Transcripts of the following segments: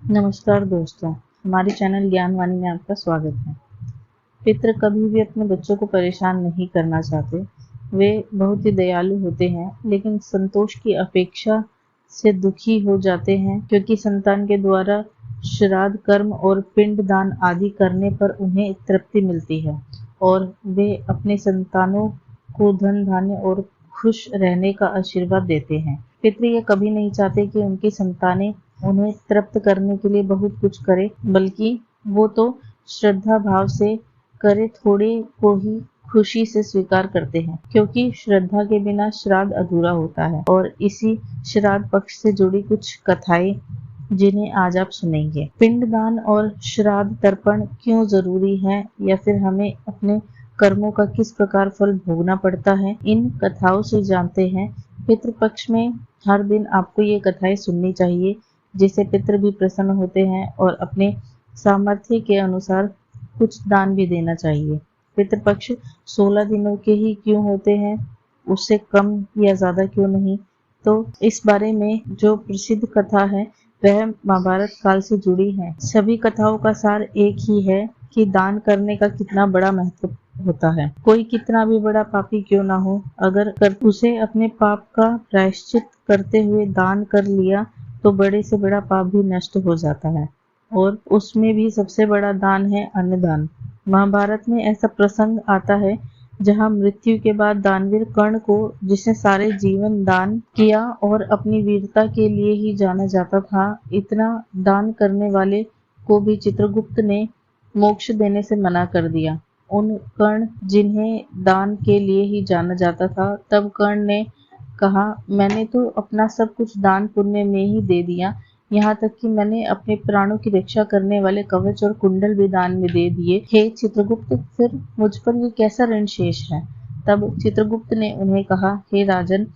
नमस्कार दोस्तों, हमारे चैनल ज्ञानवाणी में आपका स्वागत है। पितृ कभी भी अपने बच्चों को परेशान नहीं करना चाहते। वे बहुत ही दयालु होते हैं, लेकिन संतोष की अपेक्षा से दुखी हो जाते हैं क्योंकि संतान के द्वारा श्राद्ध कर्म और पिंड दान आदि करने पर उन्हें तृप्ति मिलती है और वे अपने संतानों को धन धान्य और खुश रहने का आशीर्वाद देते हैं। पितृ ये कभी नहीं चाहते कि उनकी संतानें उन्हें तृप्त करने के लिए बहुत कुछ करे, बल्कि वो तो श्रद्धा भाव से करे थोड़े को ही खुशी से स्वीकार करते हैं, क्योंकि श्रद्धा के बिना श्राद्ध अधूरा होता है। और इसी श्राद्ध पक्ष से जुड़ी कुछ कथाएं जिन्हें आज आप सुनेंगे। पिंडदान और श्राद्ध तर्पण क्यों जरूरी है, या फिर हमें अपने कर्मों का किस प्रकार फल भोगना पड़ता है, इन कथाओं से जानते हैं। पितृपक्ष में हर दिन आपको ये कथाएं सुननी चाहिए, जिससे पितृ भी प्रसन्न होते हैं और अपने सामर्थ्य के अनुसार कुछ दान भी देना चाहिए। पितृपक्ष 16 दिनों के ही क्यों होते हैं, उससे कम या ज्यादा क्यों नहीं? तो इस बारे में जो प्रसिद्ध कथा है वह महाभारत काल से जुड़ी है। सभी कथाओं का सार एक ही है कि दान करने का कितना बड़ा महत्व होता है। कोई कितना भी बड़ा पापी क्यों ना हो, अगर उसे अपने पाप का प्रायश्चित करते हुए दान कर लिया तो बड़े से बड़ा पाप भी नष्ट हो जाता है। और उसमें भी सबसे बड़ा दान है अन्नदान। महाभारत में ऐसा प्रसंग आता है जहां मृत्यु के बाद दानवीर कर्ण को, जिसने सारे जीवन दान किया और अपनी वीरता के लिए ही जाना जाता था, इतना दान करने वाले को भी चित्रगुप्त ने मोक्ष देने से मना कर दिया। उन कर्ण जिन्हें दान के लिए ही जाना जाता था, तब कर्ण ने कहा, मैंने तो अपना सब कुछ दान पुण्य में ही दे दिया, यहाँ तक कि मैंने अपने प्राणों की रक्षा करने वाले कवच और कुंडल भी दान में दे दिए। हे चित्रगुप्त, फिर मुझ पर ये कैसा ऋण शेष है? तब चित्रगुप्त ने उन्हें कहा, हे राजन,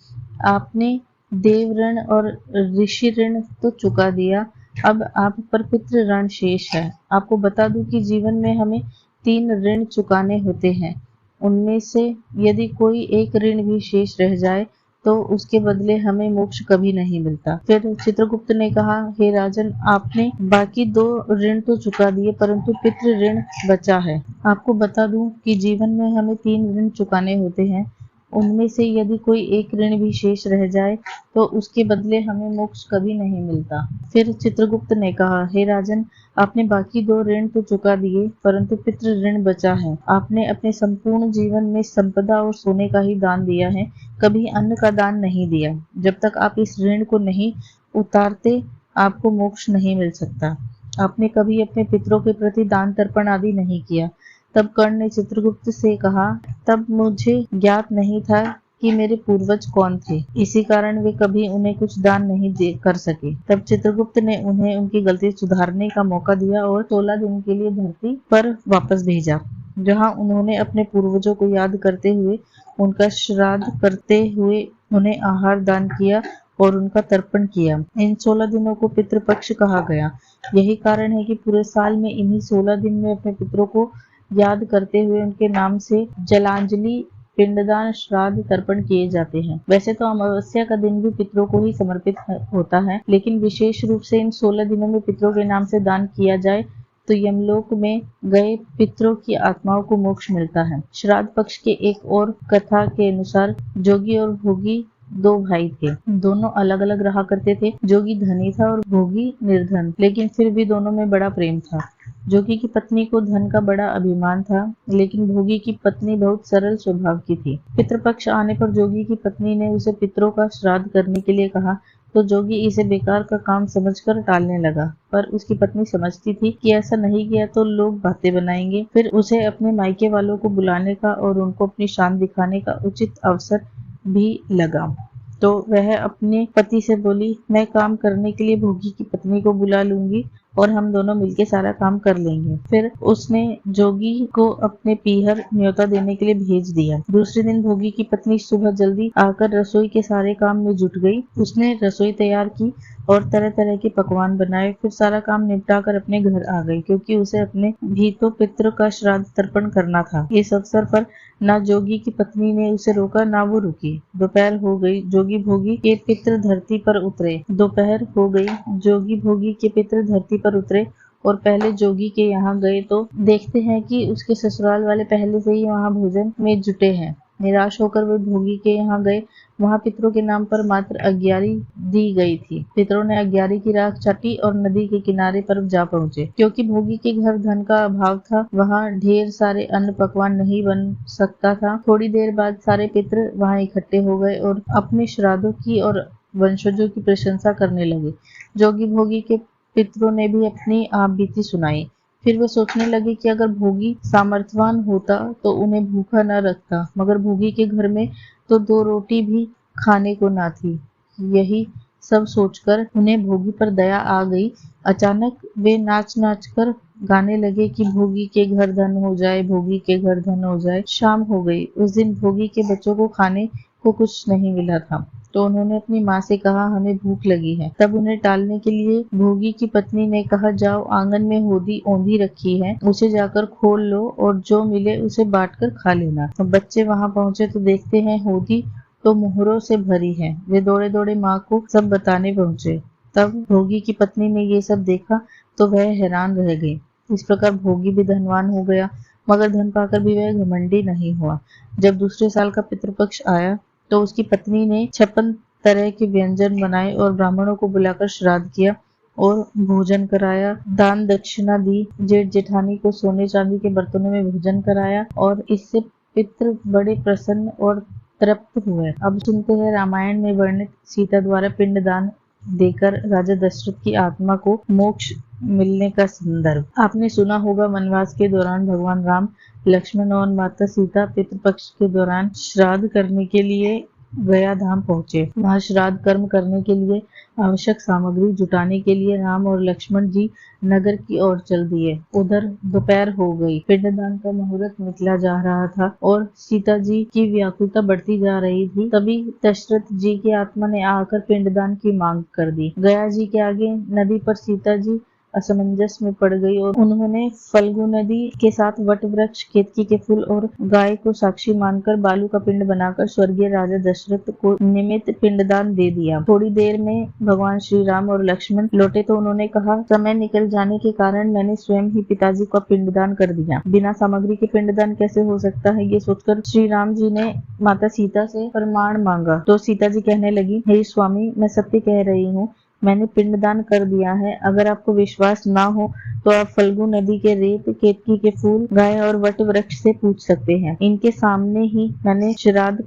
आपने देव ऋण और ऋषि ऋण तो चुका दिया, अब आप पर पितृ ऋण शेष है। आपको बता दूं कि जीवन में हमें 3 ऋण चुकाने होते हैं। उनमें से यदि कोई एक ऋण भी शेष रह जाए तो उसके बदले हमें मोक्ष कभी नहीं मिलता। फिर चित्रगुप्त ने कहा, हे राजन, आपने बाकी 2 ऋण तो चुका दिए, परंतु पितृ ऋण बचा है। आपको बता दूं कि जीवन में हमें 3 ऋण चुकाने होते हैं। उनमें से यदि कोई एक ऋण भी शेष रह जाए तो उसके बदले हमें मोक्ष कभी नहीं मिलता। फिर चित्रगुप्त ने कहा, हे राजन, आपने बाकी 2 ऋण तो चुका दिए, परंतु पितृ ऋण बचा है। आपने अपने संपूर्ण जीवन में संपदा और सोने का ही दान दिया है, कभी अन्न का दान नहीं दिया। जब तक आप इस ऋण को नहीं उतारते, आपको मोक्ष नहीं मिल सकता। आपने कभी अपने पितरों के प्रति दान तर्पण आदि नहीं किया। तब कर्ण ने चित्रगुप्त से कहा, तब मुझे ज्ञात नहीं था कि मेरे पूर्वज कौन थे, इसी कारण वे कभी उन्हें कुछ दान नहीं कर सके। तब चित्रगुप्त ने उन्हें उनकी गलती सुधारने का मौका दिया और 16 दिन के लिए धरती पर वापस भेजा, जहां उन्होंने अपने पूर्वजों को याद करते हुए, उनका श्राद्ध करते हुए उन्हें आहार दान किया और उनका तर्पण किया। इन 16 दिनों को पितृपक्ष कहा गया। यही कारण है कि पूरे साल में इन्हीं 16 दिन में अपने पितरों को याद करते हुए उनके नाम से जलांजलि, पिंडदान, श्राद्ध, तर्पण किए जाते हैं। वैसे तो अमावस्या का दिन भी पितरों को ही समर्पित होता है, लेकिन विशेष रूप से इन 16 दिनों में पितरों के नाम से दान किया जाए तो यमलोक में गए पितरों की आत्माओं को मोक्ष मिलता है। श्राद्ध पक्ष के एक और कथा के अनुसार जोगी और भोगी 2 भाई थे। दोनों अलग अलग रहा करते थे। जोगी धनी था और भोगी निर्धन, लेकिन फिर भी दोनों में बड़ा प्रेम था। जोगी की पत्नी को धन का बड़ा अभिमान था, लेकिन भोगी की पत्नी बहुत सरल स्वभाव की थी। पितृपक्ष आने पर जोगी की पत्नी ने उसे पितरों का श्राद्ध करने के लिए कहा, तो जोगी इसे बेकार का काम समझकर टालने लगा। पर उसकी पत्नी समझती थी कि ऐसा नहीं किया तो लोग बातें बनाएंगे। फिर उसे अपने मायके वालों को बुलाने का और उनको अपनी शान दिखाने का उचित अवसर भी लगा। तो वह अपने पति से बोली, मैं काम करने के लिए भोगी की पत्नी को बुला लूंगी और हम दोनों मिलकर सारा काम कर लेंगे। फिर उसने जोगी को अपने पीहर न्योता देने के लिए भेज दिया। दूसरे दिन भोगी की पत्नी सुबह जल्दी आकर रसोई के सारे काम में जुट गई। उसने रसोई तैयार की और तरह तरह के पकवान बनाए। फिर सारा काम निपटा कर अपने घर आ गई, क्योंकि उसे अपने भी तो पितृ का श्राद्ध तर्पण करना था। इस अवसर पर न जोगी की पत्नी ने उसे रोका, न वो रुकी। दोपहर हो गई, जोगी भोगी के पितृ धरती पर उतरे। दोपहर हो गई, जोगी भोगी के पितृ धरती पर उतरे और पहले जोगी के यहाँ गए तो देखते हैं कि उसके ससुराल वाले पहले से ही वहाँ भोजन में जुटे हैं। निराश होकर वे भोगी के यहाँ गए। वहाँ पितरों के नाम पर मात्र अग्यारी दी गई थी। पितरों ने अग्यारी की राख चाटी और नदी के किनारे पर जा पहुँचे। क्योंकि भोगी के घर धन का अभाव था, वहाँ ढेर सारे अन्न पकवान नहीं बन सकता था। थोड़ी देर बाद सारे पितर वहाँ इकट्ठे हो गए और अपने श्राद्धों की और वंशजों की प्रशंसा करने लगे। जोगी भोगी के पितरों ने भी अपनी आप बीती सुनाई। फिर वे सोचने लगे कि अगर भोगी सामर्थ्यवान होता तो उन्हें भूखा न रखता, मगर भोगी के घर में तो 2 रोटी भी खाने को ना थी। यही सब सोचकर उन्हें भोगी पर दया आ गई। अचानक वे नाच नाच कर गाने लगे कि भोगी के घर धन हो जाए, भोगी के घर धन हो जाए। शाम हो गई। उस दिन भोगी के बच्चों को खाने को कुछ नहीं मिला था, तो उन्होंने अपनी माँ से कहा, हमें भूख लगी है। तब उन्हें टालने के लिए भोगी की पत्नी ने कहा, जाओ, आंगन में होदी औंधी रखी है, उसे जाकर खोल लो और जो मिले उसे बांट कर खा लेना। तो बच्चे वहाँ पहुँचे तो देखते हैं होदी तो मोहरों से भरी है। वे दौड़े दौड़े माँ को सब बताने पहुँचे। तब भोगी की पत्नी ने ये सब देखा तो वह हैरान रह गई। इस प्रकार भोगी भी धनवान हो गया, मगर धन पाकर भी वह घमंडी नहीं हुआ। जब दूसरे साल का पितृपक्ष आया तो उसकी पत्नी ने 56 तरह के व्यंजन बनाए और ब्राह्मणों को बुलाकर श्राद्ध किया और भोजन कराया। दान दक्षिणा दी। जेठ जेठानी को सोने चांदी के बर्तनों में भोजन कराया और इससे पितृ बड़े प्रसन्न और तृप्त हुए। अब सुनते हैं रामायण में वर्णित सीता द्वारा पिंडदान देकर राजा दशरथ की आत्मा को मोक्ष मिलने का संदर्भ। आपने सुना होगा, वनवास के दौरान भगवान राम, लक्ष्मण और माता सीता पितृपक्ष के दौरान श्राद्ध करने के लिए गया धाम पहुँचे। वहाँ श्राद्ध कर्म करने के लिए आवश्यक सामग्री जुटाने के लिए राम और लक्ष्मण जी नगर की ओर चल दिए। उधर दोपहर हो गई। पिंडदान का मुहूर्त निकला जा रहा था और सीता जी की व्याकुलता बढ़ती जा रही थी। तभी दशरथ जी की आत्मा ने आकर पिंडदान की मांग कर दी। गया जी के आगे नदी पर सीता जी असमंजस में पड़ गई और उन्होंने फल्गु नदी के साथ वट वृक्ष, केतकी के फूल और गाय को साक्षी मानकर बालू का पिंड बनाकर स्वर्गीय राजा दशरथ को निमित्त पिंडदान दे दिया। थोड़ी देर में भगवान श्री राम और लक्ष्मण लौटे तो उन्होंने कहा, समय निकल जाने के कारण मैंने स्वयं ही पिताजी का पिंडदान कर दिया। बिना सामग्री के पिंडदान कैसे हो सकता है? ये सोचकर श्री राम जी ने माता सीता से प्रमाण मांगा। तो सीता जी कहने लगी, हे स्वामी, मैं सत्य कह रही हूँ, मैंने पिंडदान कर दिया है। अगर आपको विश्वास ना हो तो आप फल्गु नदी के रेत, केतकी के फूल, गाय और वट वृक्ष से पूछ सकते हैं। इनके सामने ही मैंने श्राद्ध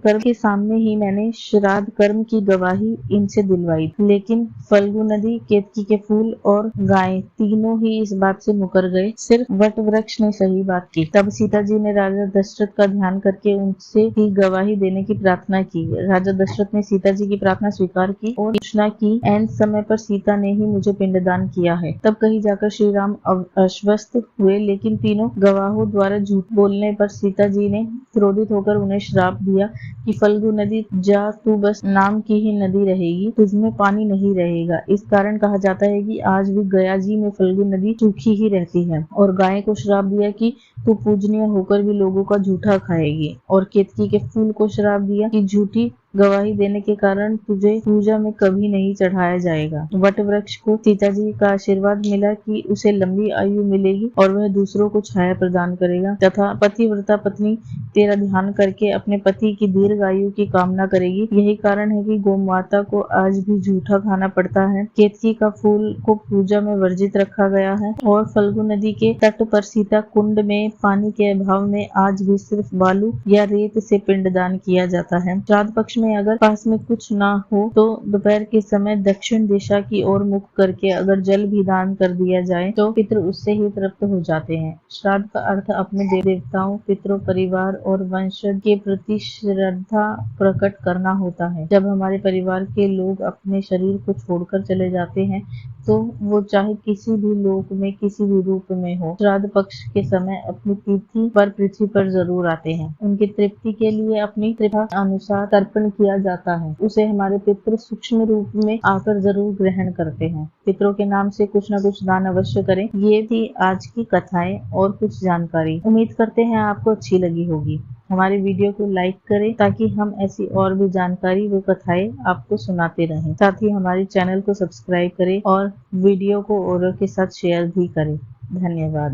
कर्म की गवाही इनसे दिलवाई। लेकिन फल्गु नदी, केतकी के फूल और गाय तीनों ही इस बात से मुकर गए। सिर्फ वट वृक्ष ने सही बात की। तब सीता जी ने राजा दशरथ का ध्यान करके उनसे ही गवाही देने की प्रार्थना की। राजा दशरथ ने सीता जी की प्रार्थना स्वीकार की और घोषणा की, ऐन समय पर सीता ने ही मुझे पिंडदान किया है। तब कहीं जाकर श्री राम आश्वस्त हुए, लेकिन तीनों गवाहों द्वारा झूठ बोलने पर सीता जी ने क्रोधित होकर उन्हें श्राप दिया कि फल्गु नदी, जा, तू बस नाम की ही नदी रहेगी, तुझमें पानी नहीं रहेगा। इस कारण कहा जाता है कि आज भी गया जी में फल्गु नदी सूखी ही रहती है। और गाय को श्राप दिया कि तू पूजनीय होकर भी लोगों का झूठा खाएगी। और केतकी के फूल को श्राप दिया कि झूठी गवाही देने के कारण तुझे पूजा में कभी नहीं चढ़ाया जाएगा। वट वृक्ष को सीता जी का आशीर्वाद मिला कि उसे लंबी आयु मिलेगी और वह दूसरों को छाया प्रदान करेगा, तथा पतिव्रता पत्नी तेरा ध्यान करके अपने पति की दीर्घ आयु की कामना करेगी। यही कारण है कि गौ माता को आज भी झूठा खाना पड़ता है। केतकी का फूल को पूजा में वर्जित रखा गया है और फल्गु नदी के तट पर सीता कुंड में पानी के अभाव में आज भी सिर्फ बालू या रेत से पिंडदान किया जाता है। श्राद्ध पक्ष में अगर पास में कुछ ना हो तो दोपहर के समय दक्षिण दिशा की ओर मुख करके अगर जल भी दान कर दिया जाए तो पितृ उससे ही तृप्त हो जाते हैं। श्राद्ध का अर्थ अपने देवताओं, पितरों, परिवार और वंशज के प्रति श्रद्धा प्रकट करना होता है। जब हमारे परिवार के लोग अपने शरीर को छोड़कर चले जाते हैं तो वो चाहे किसी भी लोक में, किसी भी रूप में हो, श्राद्ध पक्ष के समय अपनी तिथि पर पृथ्वी पर जरूर आते हैं। उनकी तृप्ति के लिए अपनी तृप्ति अनुसार तर्पण किया जाता है उसे हमारे पितृ सूक्ष्म रूप में आकर जरूर ग्रहण करते हैं। पितरों के नाम से कुछ न कुछ दान अवश्य करें। ये थी आज की कथाएं और कुछ जानकारी। उम्मीद करते हैं आपको अच्छी लगी होगी। हमारी वीडियो को लाइक करें ताकि हम ऐसी और भी जानकारी व कथाएं आपको सुनाते रहें। साथ ही हमारे चैनल को सब्सक्राइब करें और वीडियो को औरों के साथ शेयर भी करें। धन्यवाद।